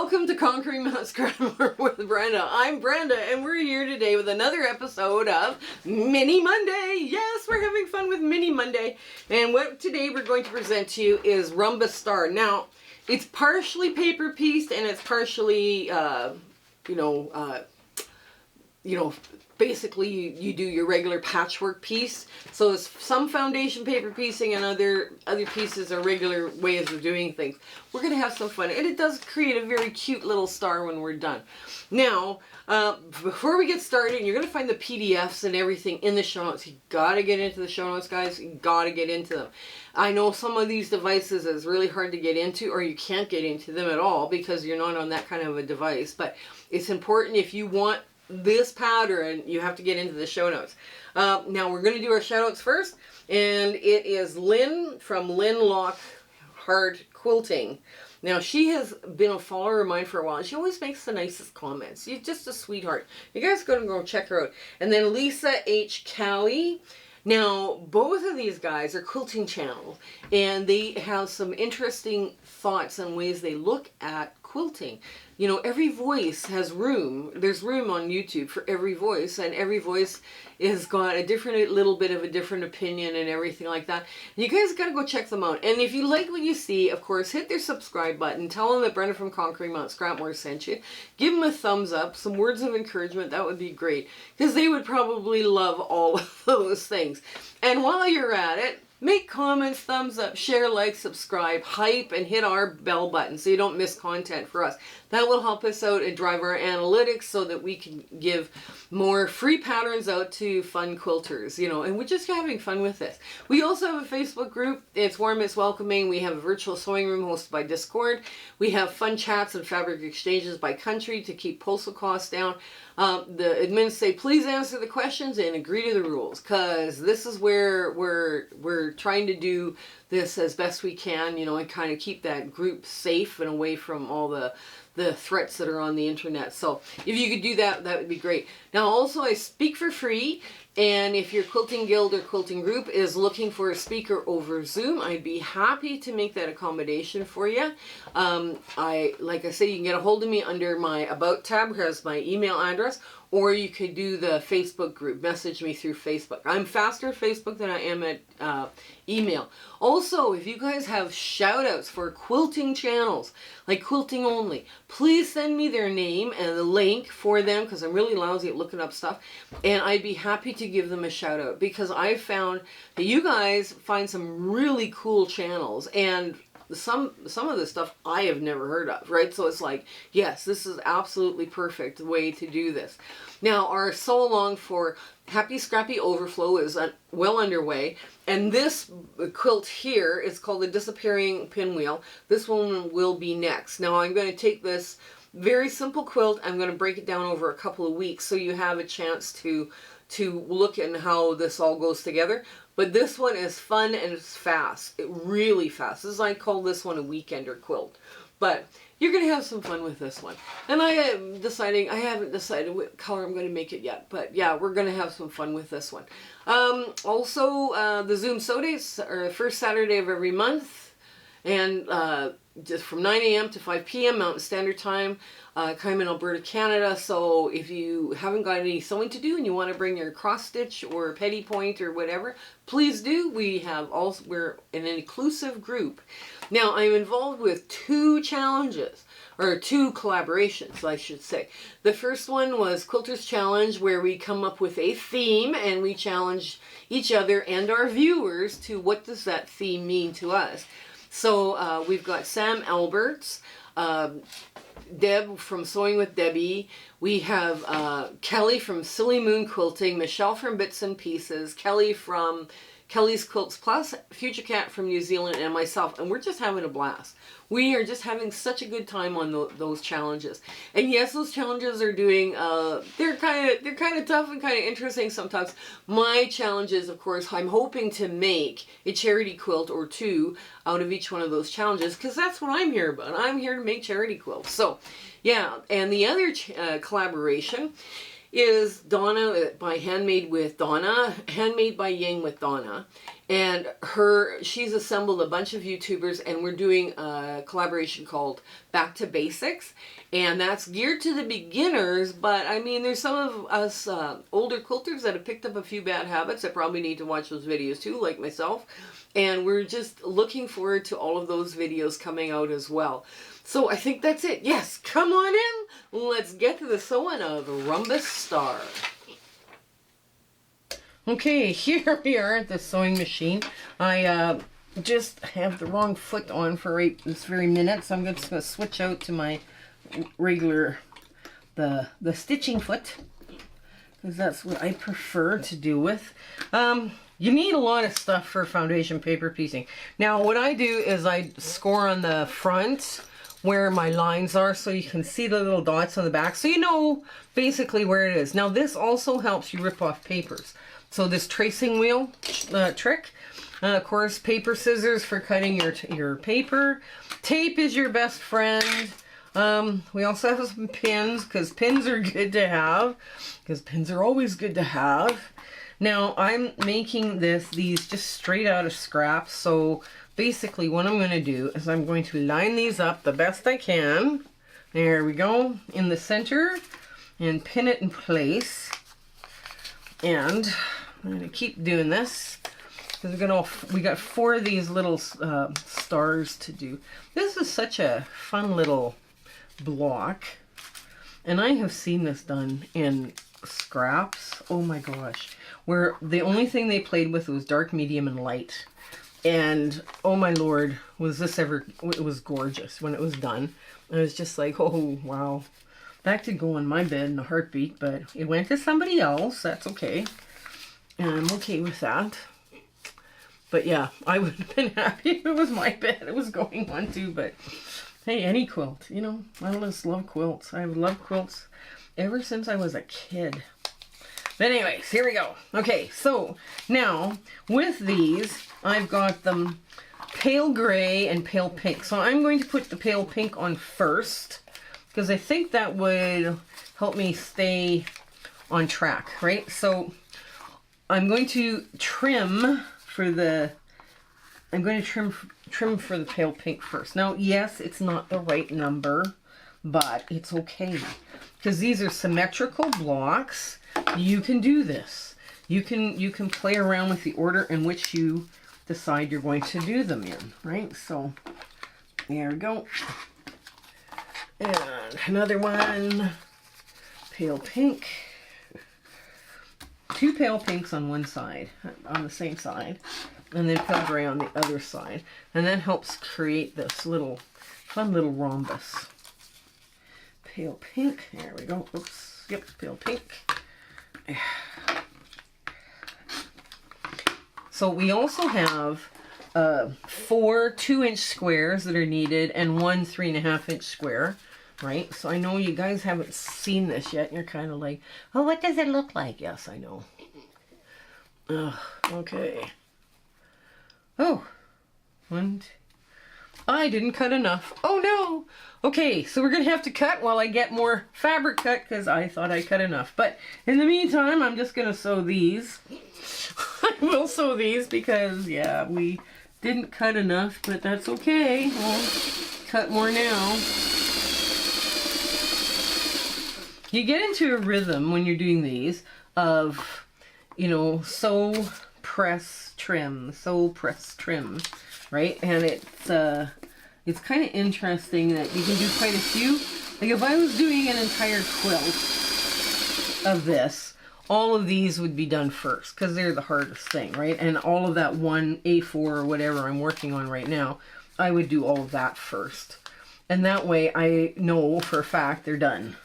Welcome to Conquering Mount Scrambler with Brenda. I'm Brenda, and we're here today with another episode of Mini Monday. Yes, we're having fun with Mini Monday. And what today we're going to present to you is Rombus Star. Now, it's partially paper pieced and it's partially, basically you do your regular patchwork piece. So it's some foundation paper piecing and other pieces are regular ways of doing things. We're going to have some fun. And it does create a very cute little star when we're done. Now, before we get started, you're going to find the PDFs and everything in the show notes. You got to get into the show notes, guys. You got to get into them. I know some of these devices is really hard to get into, or you can't get into them at all because you're not on that kind of a device. But it's important if you want this pattern, you have to get into the show notes. Now we're going to do our shout outs first, and it is Lynn from Lynn Lock Hard Quilting. Now she has been a follower of mine for a while, and she always makes the nicest comments. She's just a sweetheart. You guys go check her out. And then Lisa H. Callie. Now, both of these guys are quilting channels, and they have some interesting thoughts on ways they look at quilting. You know, every voice has room. There's room on YouTube for every voice, and every voice has got a little bit of a different opinion and everything like that. And you guys got to go check them out. And if you like what you see, of course, hit their subscribe button. Tell them that Brenda from Conquering Mount Scrambler sent you. Give them a thumbs up, some words of encouragement. That would be great, because they would probably love all of those things. And while you're at it, make comments, thumbs up, share, like, subscribe, hype, and hit our bell button so you don't miss content for us. That will help us out and drive our analytics so that we can give more free patterns out to fun quilters, you know, and we're just having fun with this. We also have a Facebook group. It's warm, it's welcoming. We have a virtual sewing room hosted by Discord. We have fun chats and fabric exchanges by country to keep postal costs down. The admins say, please answer the questions and agree to the rules, because this is where we're trying to do this as best we can, you know, and kind of keep that group safe and away from all the threats that are on the internet. So if you could do that, that would be great. Now also, I speak for free, and if your quilting guild or quilting group is looking for a speaker over Zoom, I'd be happy to make that accommodation for you. Like I say, you can get a hold of me under my About tab, which has my email address, or you could do the Facebook group. Message me through Facebook. I'm faster at Facebook than I am at email. Also, if you guys have shout outs for quilting channels, like Quilting Only, please send me their name and the link for them, because I'm really lousy at looking up stuff, and I'd be happy to give them a shout out, because I found that you guys find some really cool channels, and some of the stuff I have never heard of, right? So it's like, yes, this is absolutely perfect way to do this. Now, our sew along for Happy Scrappy Overflow is well underway, and this quilt here is called the Disappearing Pinwheel. This one will be next. Now, I'm going to take this very simple quilt, I'm going to break it down over a couple of weeks so you have a chance to look at how this all goes together. But this one is fun and it's fast. Really fast. I call this one a weekender quilt. But you're going to have some fun with this one. And I haven't decided what color I'm going to make it yet. But yeah, we're going to have some fun with this one. Also, the Zoom Sew Days are the first Saturday of every month. And just from 9 a.m. to 5 p.m. Mountain Standard Time. I'm in Alberta, Canada, so if you haven't got any sewing to do and you want to bring your cross stitch or petty point or whatever, please do. We're an inclusive group. Now, I'm involved with two challenges, or two collaborations, I should say. The first one was Quilter's Challenge, where we come up with a theme and we challenge each other and our viewers to what does that theme mean to us. So we've got Sam Alberts, Deb from Sewing with Debbie. We have Kelly from Silly Moon Quilting, Michelle from Bits and Pieces, Kelly from Kelly's Quilts Plus, Future Cat from New Zealand, and myself. And we're just having a blast. We are just having such a good time on those challenges. And yes, those challenges are doing, they're kind of tough and kind of interesting sometimes. My challenges, of course, I'm hoping to make a charity quilt or two out of each one of those challenges, because that's what I'm here about. I'm here to make charity quilts. So, yeah, and the other collaboration is Donna by Handmade with Donna, Handmade by Ying with Donna. and she's assembled a bunch of YouTubers, and we're doing a collaboration called Back to Basics, and that's geared to the beginners. But I mean, there's some of us older quilters that have picked up a few bad habits that probably need to watch those videos too, like myself. And we're just looking forward to all of those videos coming out as well. So I think that's it. Yes, come on in. Let's get to the sewing of Rombus Star. Okay, here we are at the sewing machine. I just have the wrong foot on for right this very minute, so I'm just going to switch out to my regular, the stitching foot, because that's what I prefer to do with. You need a lot of stuff for foundation paper piecing. Now what I do is I score on the front where my lines are, so you can see the little dots on the back, so you know basically where it is. Now this also helps you rip off papers. So this tracing wheel trick, of course, paper scissors for cutting your paper. Tape is your best friend. We also have some pins, because pins are good to have, because pins are always good to have. Now I'm making these just straight out of scraps. So basically what I'm going to do is I'm going to line these up the best I can. There we go, in the center, and pin it in place. And I'm going to keep doing this, because we got 4 of these little stars to do. This is such a fun little block, and I have seen this done in scraps. Oh my gosh, where the only thing they played with was dark, medium, and light. And oh my lord, was this ever, it was gorgeous when it was done. I was just like, oh wow, that could go on my bed in a heartbeat, but it went to somebody else. That's okay, and I'm okay with that. But yeah, I would have been happy if it was my bed it was going on to. But hey, any quilt, you know, I just love quilts. I've loved quilts ever since I was a kid. But anyways, here we go. Okay, so now with these, I've got them pale gray and pale pink. So I'm going to put the pale pink on first, because I think that would help me stay on track, right? So I'm going to trim for the, trim for the pale pink first. Now, yes, it's not the right number, but it's okay, because these are symmetrical blocks. You can do this. You can play around with the order in which you decide you're going to do them in, right? So there we go. And another one, pale pink. 2 pale pinks on one side, on the same side, and then pale gray on the other side. And that helps create this little, fun little rhombus. Pale pink, there we go. Oops, yep, pale pink. So we also have 4 2-inch squares that are needed, and 1 3.5-inch square, right? So I know you guys haven't seen this yet. You're kind of like, oh, what does it look like? Yes, I know. Okay. Oh, 1, 2. I didn't cut enough. Oh no. Okay, so we're gonna have to cut while I get more fabric cut, because I thought I cut enough. But in the meantime, I'm just gonna sew these. I will sew these because, yeah, we didn't cut enough, but that's okay. We'll cut more now. You get into a rhythm when you're doing these of, you know, sew, press, trim, sew, press, trim, right? And it's kind of interesting that you can do quite a few. Like if I was doing an entire quilt of this, all of these would be done first, because they're the hardest thing, right? And all of that one A4 or whatever I'm working on right now, I would do all of that first. And that way I know for a fact they're done.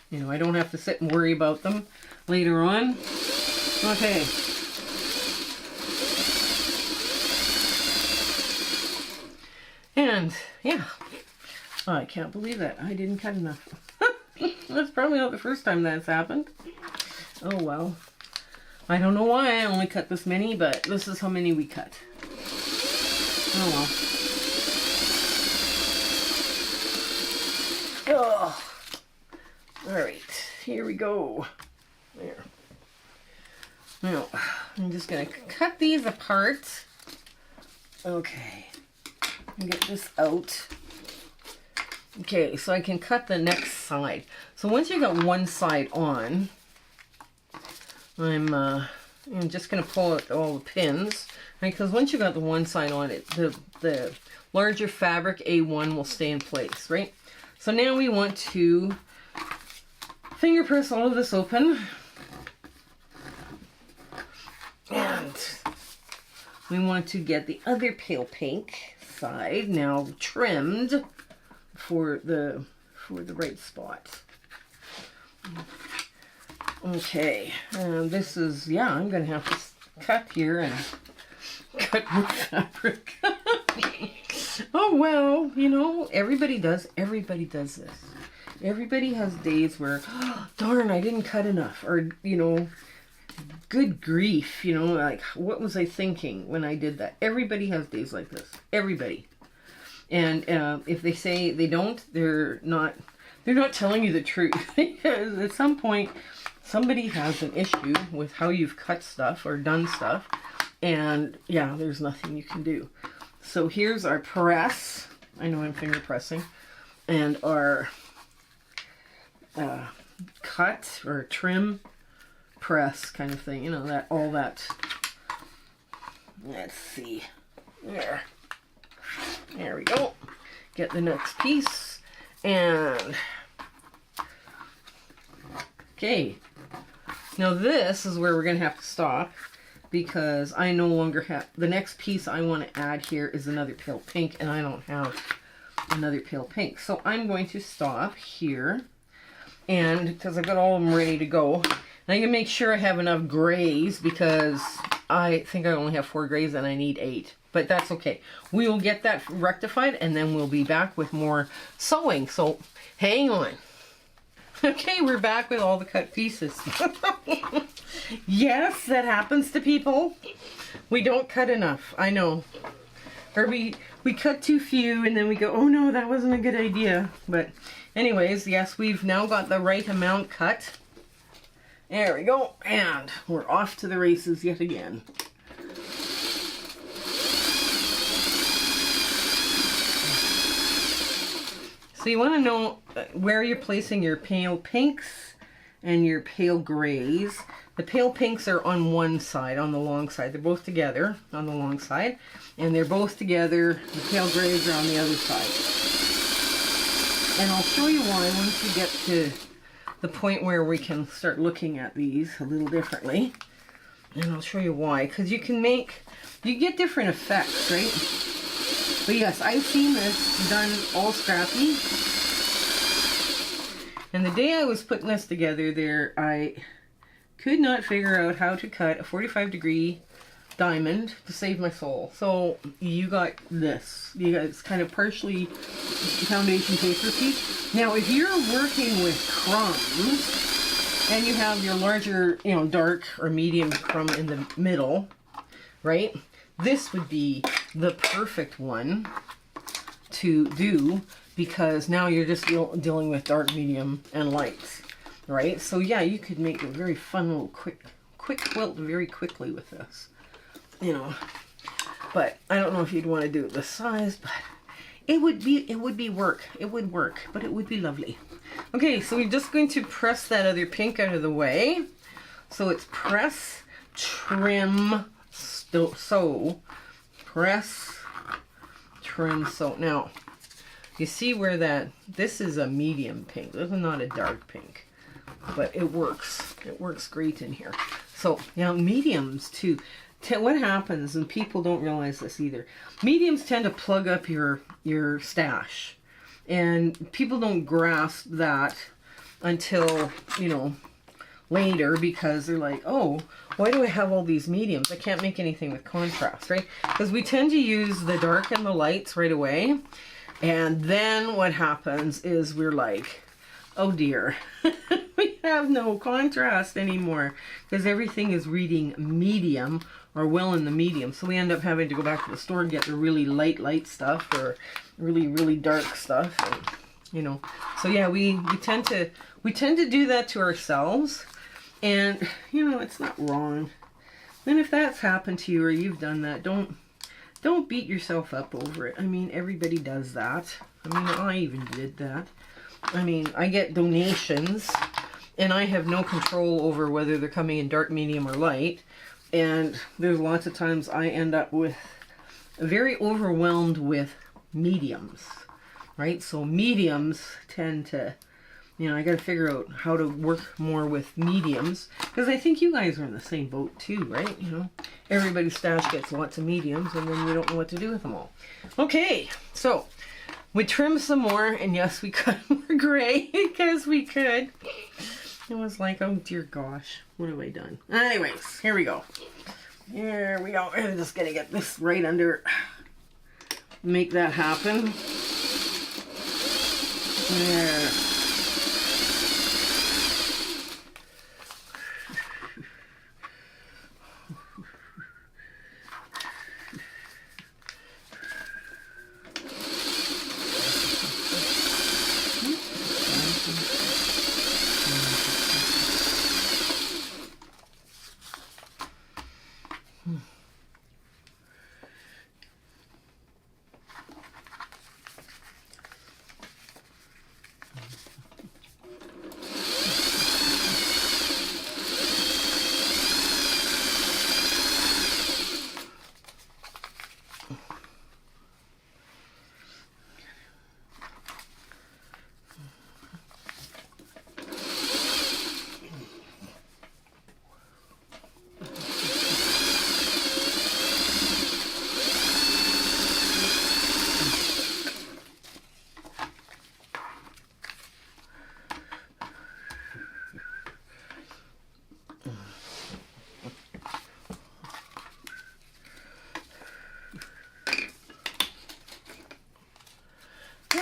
You know, I don't have to sit and worry about them later on. Okay. And yeah, I can't believe that I didn't cut enough. That's probably not the first time that's happened. Oh well. I don't know why I only cut this many, but this is how many we cut. Oh well. Oh. Alright, here we go. There. Now, I'm just going to cut these apart. Okay, get this out. Okay, so I can cut the next side. So once you got one side on, I'm just going to pull out all the pins, right? Because once you got the one side on it, the larger fabric A1 will stay in place, right? So now we want to finger press all of this open. And we want to get the other pale pink side now trimmed for the right spot. Okay, this is, yeah, I'm gonna have to cut here and cut more fabric. Oh well, you know, everybody does this. Everybody has days where, oh, darn, I didn't cut enough, or, you know, good grief, you know, like, what was I thinking when I did that? Everybody has days like this. Everybody. And if they say they don't, they're not telling you the truth. Because at some point, somebody has an issue with how you've cut stuff or done stuff. And yeah, there's nothing you can do. So here's our press. I know I'm finger pressing. And our cut or trim press kind of thing. You know, that all that. Let's see. There we go. Get the next piece. And okay. Now this is where we're going to have to stop, because I no longer have, the next piece I want to add here is another pale pink, and I don't have another pale pink. So I'm going to stop here, and because I've got all of them ready to go, and I can make sure I have enough grays, because I think I only have 4 grays and I need 8. But that's okay. We will get that rectified, and then we'll be back with more sewing. So hang on. Okay, we're back with all the cut pieces. Yes, that happens to people. We don't cut enough, I know. Or we cut too few, and then we go, oh no, that wasn't a good idea. But anyways, yes, we've now got the right amount cut. There we go, and we're off to the races yet again. So you want to know where you're placing your pale pinks and your pale grays. The pale pinks are on one side, on the long side. They're both together on the long side. And they're both together. The pale grays are on the other side. And I'll show you why once we get to the point where we can start looking at these a little differently. And I'll show you why. Because you get different effects, right? But yes, I've seen this done all scrappy. And the day I was putting this together there, I could not figure out how to cut a 45-degree diamond to save my soul. So you got this. You got it's kind of partially foundation paper piece. Now if you're working with crumbs and you have your larger, you know, dark or medium crumb in the middle, right? This would be the perfect one to do, because now you're just dealing with dark, medium, and lights, right? So yeah, you could make a very fun little quick quilt very quickly with this, you know. But I don't know if you'd want to do it this size, but it would be work. It would work, but it would be lovely. Okay, so we're just going to press that other pink out of the way. So it's press, trim, sew, press, trim, sew. Now, you see where this is a medium pink. This is not a dark pink, but it works. It works great in here. So, now mediums too. What happens, and people don't realize this either, mediums tend to plug up your stash. And people don't grasp that until, you know, later, because they're like, oh, why do I have all these mediums? I can't make anything with contrast, right? Because we tend to use the dark and the lights right away. And then what happens is we're like, oh dear, we have no contrast anymore, because everything is reading medium or well in the medium. So we end up having to go back to the store and get the really light stuff, or really dark stuff, and, you know. So yeah, we tend to do that to ourselves. And, you know, it's not wrong. And if that's happened to you or you've done that, don't don't beat yourself up over it. I mean, everybody does that. I mean, I even did that. I mean, I get donations, and I have no control over whether they're coming in dark, medium, or light. And there's lots of times I end up with very overwhelmed with mediums, right? So mediums tend to, you know, I got to figure out how to work more with mediums, because I think you guys are in the same boat too, right? You know, everybody's stash gets lots of mediums, and then you don't know what to do with them all. Okay, so we trimmed some more, and yes, we cut more gray because we could. It was like, oh dear gosh, what have I done? Anyways, here we go. Here we go. I'm just gonna get this right under. Make that happen. There.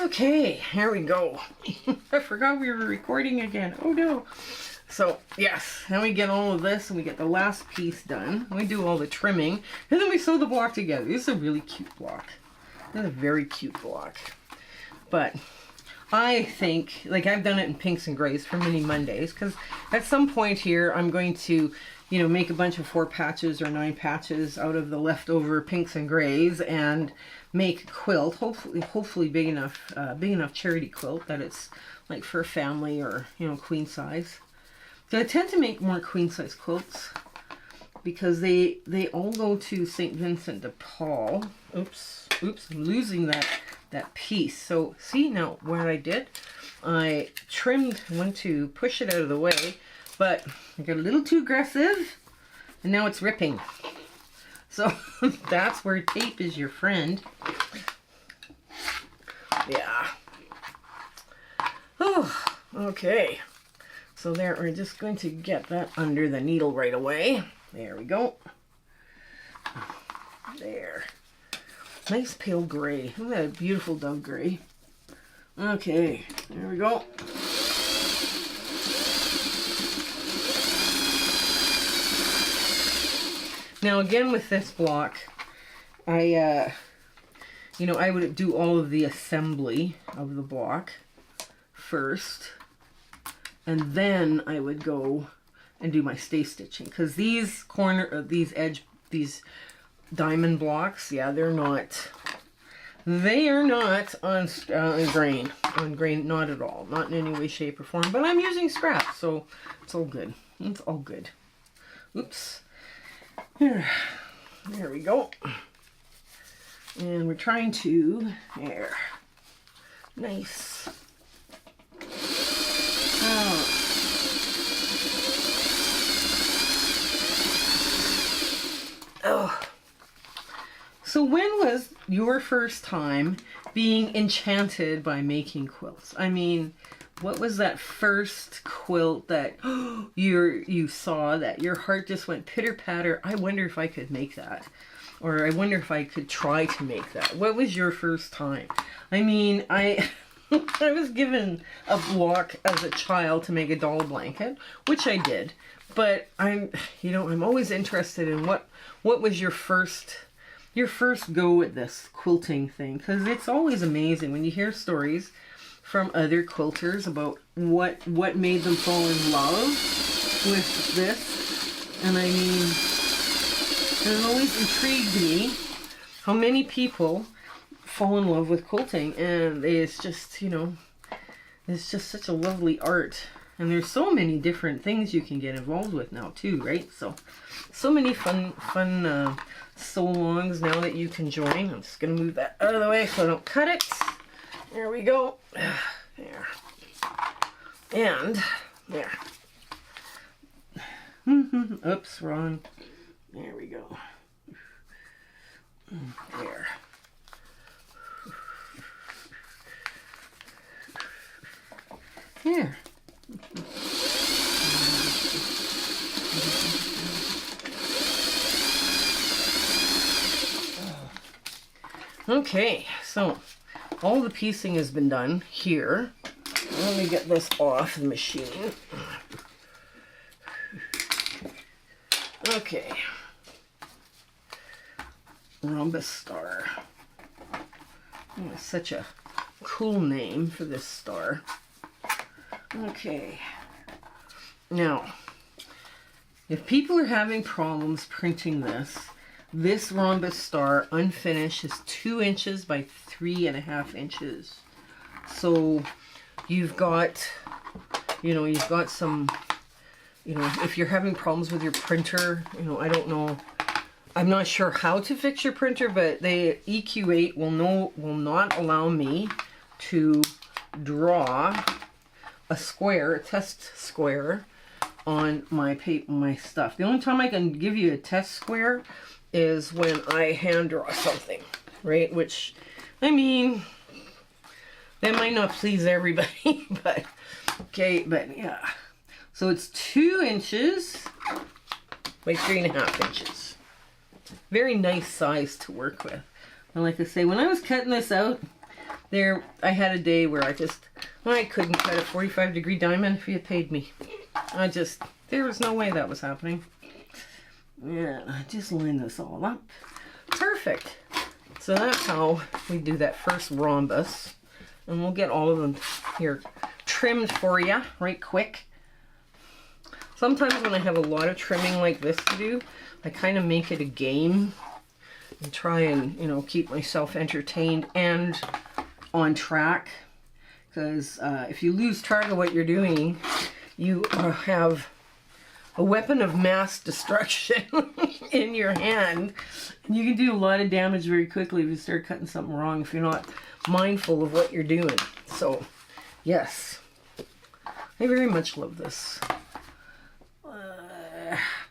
Okay, here we go. I forgot we were recording again. Oh no. So, yes, then we get all of this and we get the last piece done. We do all the trimming and then we sew the block together. This is a really cute block. This is a very cute block. But I think, like, I've done it in pinks and grays for Mini Mondays, because at some point here I'm going to, you know, make a bunch of 4 patches or 9 patches out of the leftover pinks and grays and make a quilt, hopefully big enough charity quilt that it's like for a family or, you know, queen size. So I tend to make more queen size quilts because they all go to St. Vincent de Paul. Oops, I'm losing that piece. So see now what I did? I trimmed, went to push it out of the way, but I got a little too aggressive and now it's ripping. So that's where tape is your friend. Yeah. Oh, okay. So there, we're just going to get that under the needle right away. There we go. There. Nice pale gray. Isn't that a beautiful dove gray? Okay, there we go. Now again with this block, I would do all of the assembly of the block first, and then I would go and do my stay stitching, because these diamond blocks, yeah, they are not on grain, not at all, not in any way, shape, or form. But I'm using scraps, so it's all good. It's all good. Oops. There we go. And we're trying to, there, nice. Oh. So when was your first time being enchanted by making quilts? I mean, what was that first quilt that you saw that your heart just went pitter-patter? I wonder if I could make that. Or I wonder if I could try to make that. What was your first time? I mean, I was given a block as a child to make a doll blanket, which I did. But I'm always interested in what was your first go at this quilting thing, because it's always amazing when you hear stories from other quilters about what made them fall in love with this. And I mean, it always intrigued me how many people fall in love with quilting, and it's just, you know, it's just such a lovely art. And there's so many different things you can get involved with now too, right? So many fun sew-alongs now that you can join. I'm just gonna move that out of the way so I don't cut it. There we go. There. And there. Oops, wrong. There we go. There. There. Okay, so all the piecing has been done here. Let me get this off the machine. Okay. Rombus Star. Oh, such a cool name for this star. Okay. Now, if people are having problems printing this Rombus Star unfinished is 2 inches by 3.5 inches. So you've got, you know, you've got some, you know, if you're having problems with your printer, you know, I don't know, I'm not sure how to fix your printer, but the EQ8 will not allow me to draw a square, a test square on my paper, my stuff. The only time I can give you a test square is when I hand draw something, right? Which, I mean, that might not please everybody, but okay, but yeah. So it's 2 inches by 3.5 inches. Very nice size to work with. And like I say, when I was cutting this out, I had a day where I couldn't cut a 45-degree diamond if you had paid me. There was no way that was happening. Yeah, just line this all up. Perfect. So that's how we do that first rhombus. And we'll get all of them here trimmed for you right quick. Sometimes when I have a lot of trimming like this to do, I kind of make it a game and try and, you know, keep myself entertained and on track. Because if you lose track of what you're doing, you have a weapon of mass destruction in your hand. And you can do a lot of damage very quickly if you start cutting something wrong, if you're not mindful of what you're doing. So, yes. I very much love this.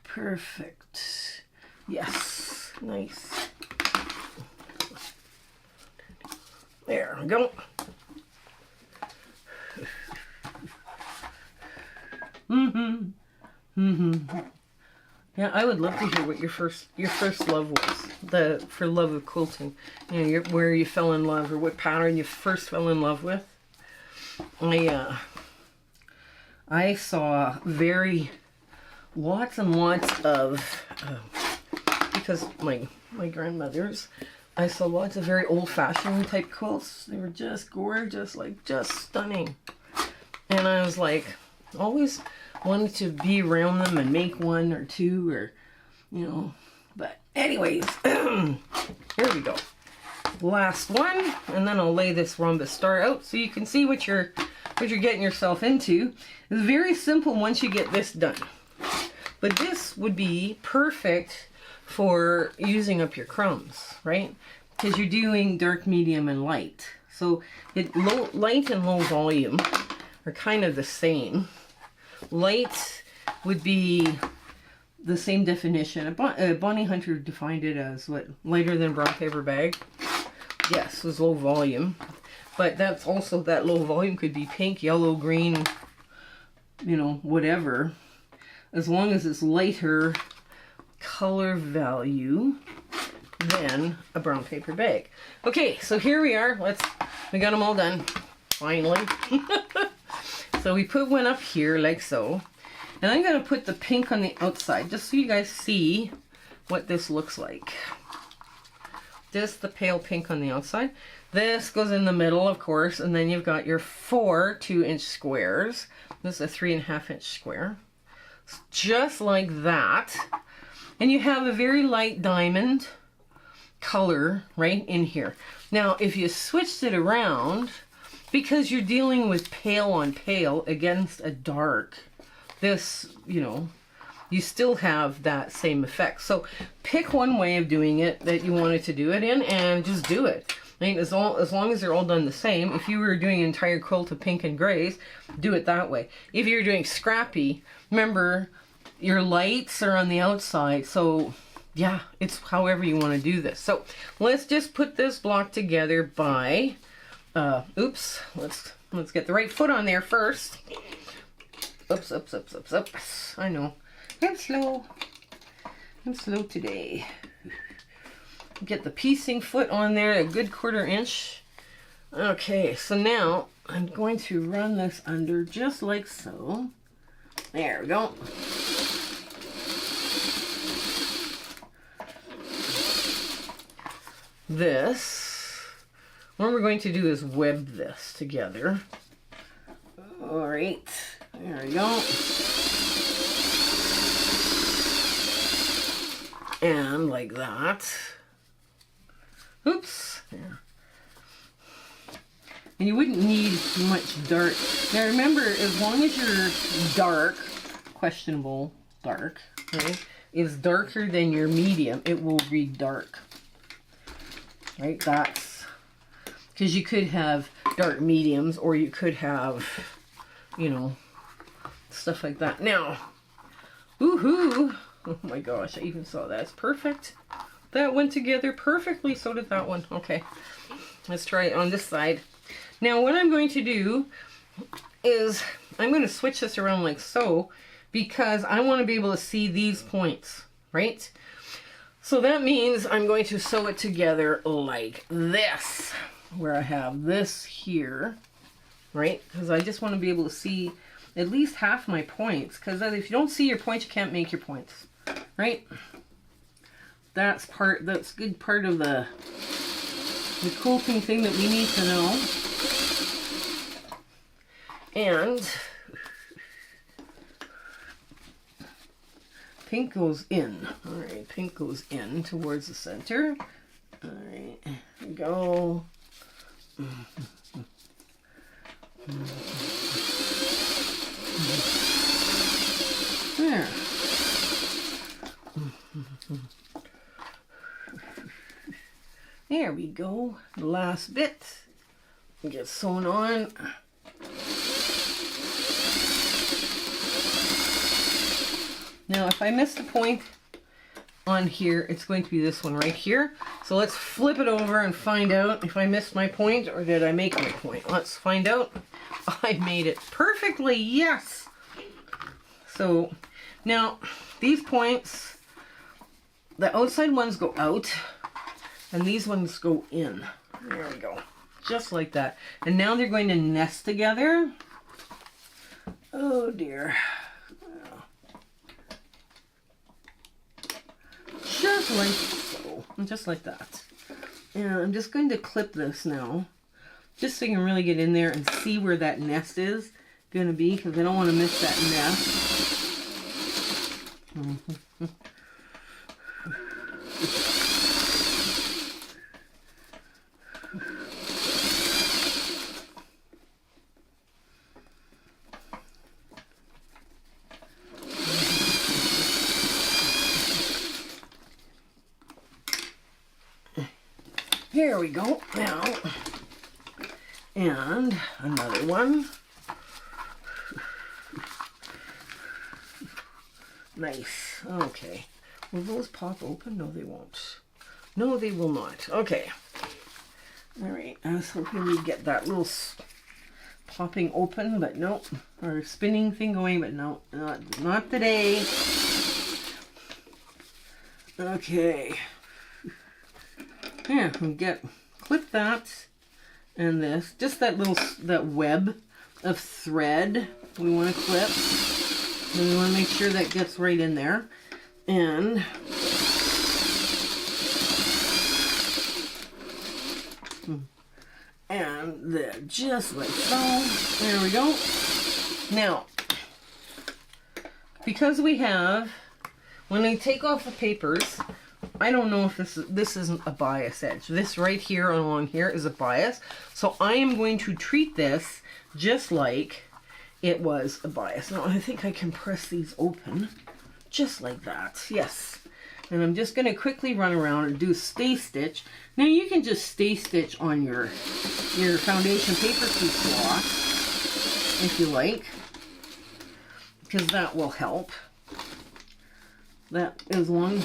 Perfect. Yes. Nice. There we go. Yeah, I would love to hear what your first love was. For love of quilting. You know, where you fell in love, or what pattern you first fell in love with. I saw lots and lots of, because my grandmother's, I saw lots of very old-fashioned type quilts. They were just gorgeous, like just stunning. And I was like, always wanted to be around them and make one or two, or, you know. But anyways, here we go. Last one, and then I'll lay this Rombus Star out so you can see what you're getting yourself into. It's very simple once you get this done. But this would be perfect for using up your crumbs, right? Because you're doing dark, medium, and light. So light and low volume are kind of the same. Light would be the same definition. Bonnie Hunter defined it as what? Lighter than brown paper bag. Yes, it was low volume. But that's also, that low volume could be pink, yellow, green, you know, whatever. As long as it's lighter color value than a brown paper bag. Okay, so here we are. We got them all done, finally. So we put one up here like so. And I'm going to put the pink on the outside just so you guys see what this looks like. Just the pale pink on the outside. This goes in the middle, of course, and then you've got your 4 2-inch squares. This is a 3.5-inch square. Just like that. And you have a very light diamond color right in here. Now, if you switched it around, because you're dealing with pale on pale against a dark, this, you know, you still have that same effect. So pick one way of doing it that you wanted to do it in and just do it. I mean, as long as they're all done the same, if you were doing an entire quilt of pink and grays, do it that way. If you're doing scrappy, remember, your lights are on the outside, so yeah, it's however you want to do this. So let's just put this block together by, oops, let's get the right foot on there first. Oops. I know, I'm slow today. Get the piecing foot on there, a good 1/4 inch. Okay, so now I'm going to run this under just like so. There we go. This, what we're going to do is web this together. All right, there we go. And like that. Oops. There. And you wouldn't need much dark. Now remember, as long as your dark, questionable dark, right, is darker than your medium, it will read dark. Right? That's because you could have dark mediums, or you could have, you know, stuff like that. Now, woohoo! Oh my gosh, I even saw that. It's perfect. That went together perfectly. So did that one. Okay, let's try it on this side. Now what I'm going to do is I'm going to switch this around like so, because I want to be able to see these points, right? So that means I'm going to sew it together like this, where I have this here, right? Because I just want to be able to see at least half my points, because if you don't see your points, you can't make your points, right? That's good part of the quilting thing that we need to know. And pink goes in. All right, pink goes in towards the center. All right, here we go. There. There we go. The last bit gets sewn on. Now, if I missed a point on here, it's going to be this one right here. So let's flip it over and find out if I missed my point or did I make my point. Let's find out. I made it perfectly, yes. So now these points, the outside ones go out and these ones go in. There we go. Just like that. And now they're going to nest together. Oh dear. Just like so. Just like that. And I'm just going to clip this now, just so you can really get in there and see where that nest is going to be, because I don't want to miss that nest. Here we go now, and another one. Nice. Okay. Will those pop open? No, they won't. No, they will not. Okay. All right. I was hoping we'd get that little popping open, but nope. Or spinning thing going, but no, not today. Okay. Yeah, we clip that and this, just that web of thread we want to clip, and we want to make sure that gets right in there, and just like so. There we go. Now, because we have, when I take off the papers, I don't know if this isn't a bias edge. This right here along here is a bias. So I am going to treat this just like it was a bias. Now I think I can press these open just like that. Yes. And I'm just going to quickly run around and do stay stitch. Now you can just stay stitch on your foundation paper piece block if you like, because that will help. That is one.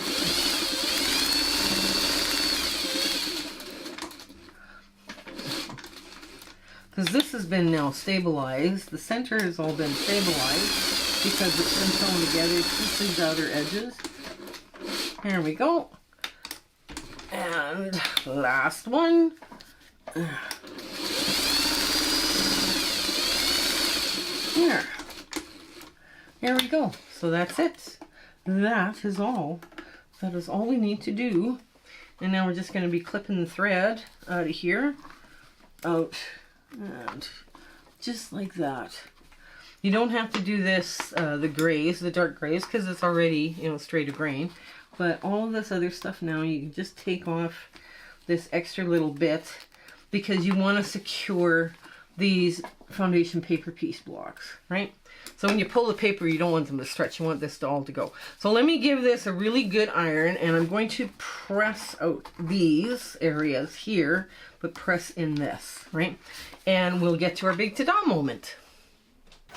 Because this has been now stabilized. The center has all been stabilized because it's been sewn together to these outer edges. There we go. And last one. Here. There we go. So that's it. That is all. That is all we need to do. And now we're just going to be clipping the thread out of here. Out. And just like that. You don't have to do this, the grays, the dark grays, because it's already, you know, straight of grain. But all of this other stuff now, you can just take off this extra little bit because you want to secure these foundation paper piece blocks, right? So when you pull the paper, you don't want them to stretch. You want this all to go. So let me give this a really good iron, and I'm going to press out these areas here, but press in this, right? And we'll get to our big ta-da moment.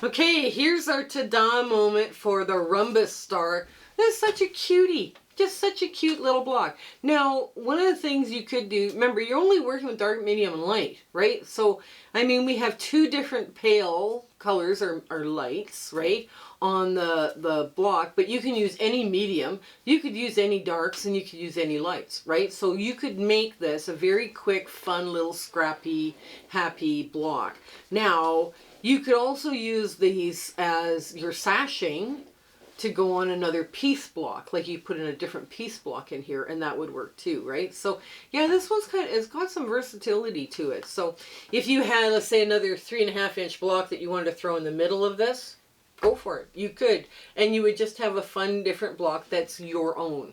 Okay, here's our ta-da moment for the Rombus Star. This is such a cutie. Just such a cute little block. Now, one of the things you could do, remember, you're only working with dark, medium, and light, right? So, I mean, we have two different pale colors or lights, right, on the block, but you can use any medium, you could use any darks, and you could use any lights, right? So you could make this a very quick, fun, little scrappy, happy block. Now, you could also use these as your sashing to go on another piece block, like you put in a different piece block in here, and that would work too, right? So yeah, this one's it's got some versatility to it. So if you had, let's say, another 3.5 inch block that you wanted to throw in the middle of this, go for it. You could, and you would just have a fun, different block that's your own.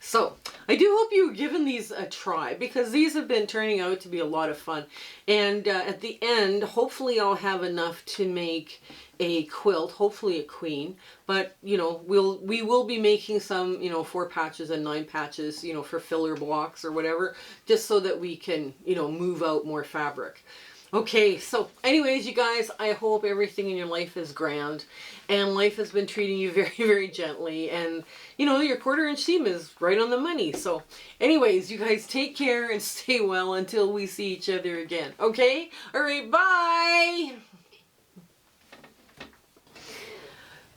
So I do hope you've given these a try, because these have been turning out to be a lot of fun. And at the end, hopefully I'll have enough to make a quilt, hopefully a queen, but you know, we will be making some, you know, 4 patches and 9 patches, you know, for filler blocks or whatever, just so that we can, you know, move out more fabric. Okay, so anyways, you guys, I hope everything in your life is grand and life has been treating you very, very gently, and you know, your 1/4 inch seam is right on the money. So anyways, you guys take care and stay well until we see each other again. Okay? All right, bye!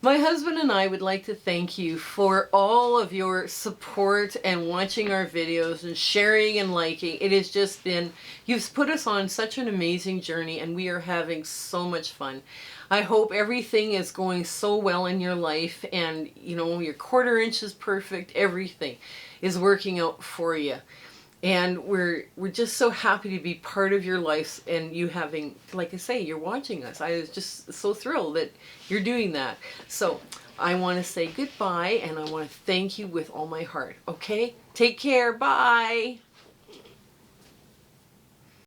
My husband and I would like to thank you for all of your support and watching our videos and sharing and liking. It has just been, you've put us on such an amazing journey, and we are having so much fun. I hope everything is going so well in your life, and you know, your 1/4 inch is perfect. Everything is working out for you. And we're just so happy to be part of your life, and you having, like I say, you're watching us. I was just so thrilled that you're doing that. So I want to say goodbye, and I want to thank you with all my heart. Okay? Take care. Bye.